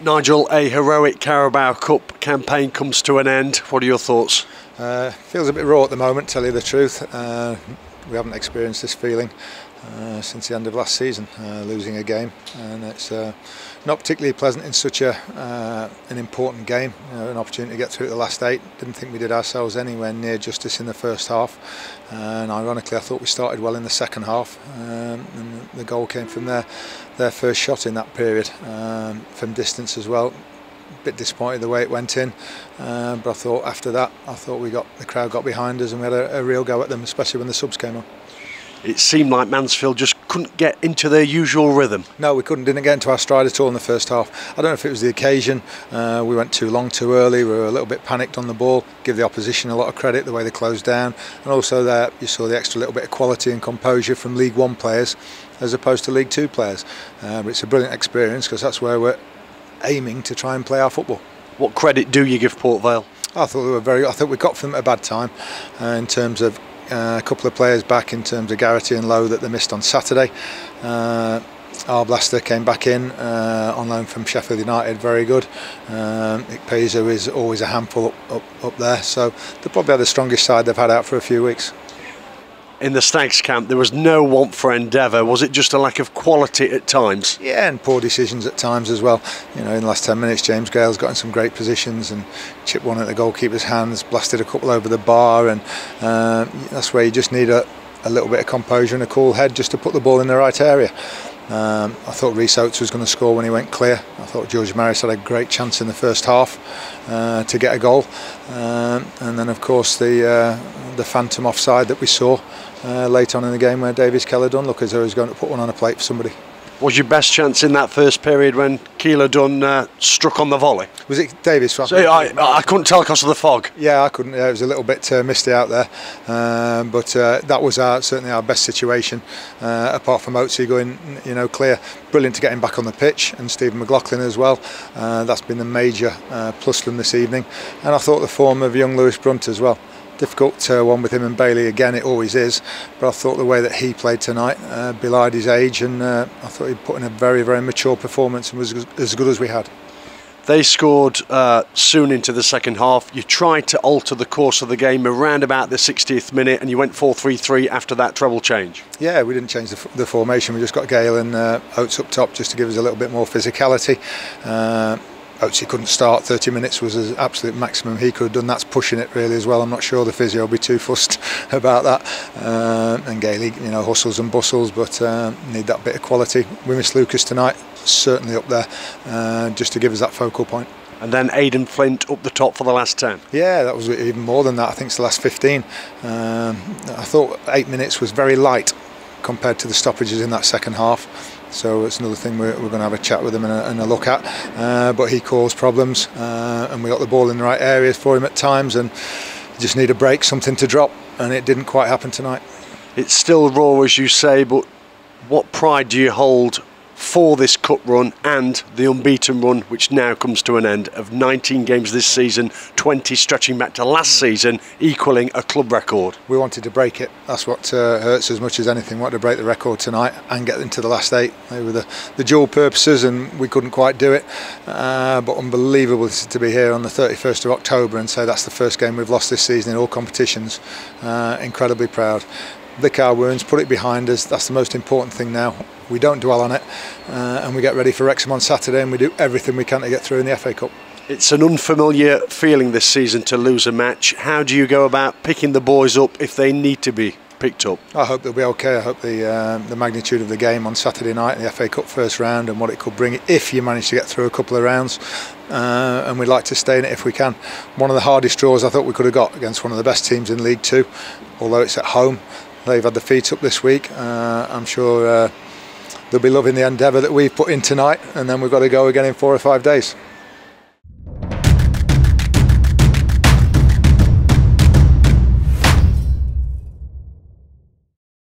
Nigel, a heroic Carabao Cup campaign comes to an end. What are your thoughts? Feels a bit raw at the moment, tell you the truth. We haven't experienced this feeling since the end of last season, losing a game, and it's not particularly pleasant in such an important game. An opportunity to get through to the last 8. Didn't think we did ourselves anywhere near justice in the first half, and ironically I thought we started well in the second half, and the goal came from their first shot in that period, from distance as well. A bit disappointed the way it went in, but I thought after that, the crowd got behind us and we had a real go at them, especially when the subs came on. It seemed like Mansfield just couldn't get into their usual rhythm. No, we didn't get into our stride at all in the first half. I don't know if it was the occasion. We went too long too early. We were a little bit panicked on the ball. Give the opposition a lot of credit the way they closed down, and also there you saw the extra little bit of quality and composure from League One players as opposed to League Two players. But it's a brilliant experience because that's where we're aiming to try and play our football. What credit do you give Port Vale? I thought they were I thought we got from them at a bad time in terms of a couple of players back, in terms of Garrity and Lowe that they missed on Saturday. Arblaster came back in on loan from Sheffield United, very good. Ikpeazu is always a handful up there, so they're probably the strongest side they've had out for a few weeks. In the Stags camp, there was no want for endeavour. Was it just a lack of quality at times? Yeah, and poor decisions at times as well. You know, in the last 10 minutes, James Gale's got in some great positions and chipped one at the goalkeeper's hands, blasted a couple over the bar, and that's where you just need a little bit of composure and a cool head just to put the ball in the right area. I thought Rhys Oates was going to score when he went clear. I thought George Maris had a great chance in the first half to get a goal, and then of course the phantom offside that we saw late on in the game where Davies Keller-Dunn looked as though he was going to put one on a plate for somebody. Was your best chance in that first period when Keller-Dunn struck on the volley? Was it Davies? So I couldn't tell because of the fog. Yeah, I couldn't. It was a little bit misty out there, but that was certainly our best situation, apart from Oatesy going, clear. Brilliant to get him back on the pitch, and Stephen McLaughlin as well. That's been the major plus from this evening, and I thought the form of young Lewis Brunt as well. Difficult one with him and Bailey again, it always is, but I thought the way that he played tonight belied his age, and I thought he put in a very, very mature performance and was as good as we had. They scored soon into the second half. You tried to alter the course of the game around about the 60th minute, and you went 4-3-3 after that treble change. Yeah, we didn't change the formation. We just got Gale and Oates up top just to give us a little bit more physicality. Oatesy couldn't start. 30 minutes was the absolute maximum he could have done. That's pushing it really as well. I'm not sure the physio will be too fussed about that. And Gailey, hustles and bustles, but need that bit of quality. We missed Lucas tonight, certainly up there, just to give us that focal point. And then Aidan Flint up the top for the last 10. Yeah, that was even more than that. I think it's the last 15. I thought 8 minutes was very light compared to the stoppages in that second half. So it's another thing we're going to have a chat with him and a look at. But he caused problems, and we got the ball in the right areas for him at times, and you just need a break, something to drop, and it didn't quite happen tonight. It's still raw, as you say, but what pride do you hold for this cup run and the unbeaten run, which now comes to an end, of 19 games this season, 20 stretching back to last season, equaling a club record? We wanted to break it. That's what hurts as much as anything. We wanted to break the record tonight and get into the last 8. They were the dual purposes, and we couldn't quite do it. But unbelievable to be here on the 31st of October and say that's the first game we've lost this season in all competitions. Incredibly proud. Lick our wounds, put it behind us. That's the most important thing now. We don't dwell on it, and we get ready for Wrexham on Saturday, and we do everything we can to get through in the FA Cup. It's an unfamiliar feeling this season to lose a match. How do you go about picking the boys up if they need to be picked up? I hope they'll be okay. I hope the magnitude of the game on Saturday night in the FA Cup first round and what it could bring if you manage to get through a couple of rounds, and we'd like to stay in it if we can. One of the hardest draws I thought we could have got against one of the best teams in League Two, although it's at home. They've had the feet up this week. I'm sure they'll be loving the endeavour that we've put in tonight, and then we've got to go again in 4 or 5 days.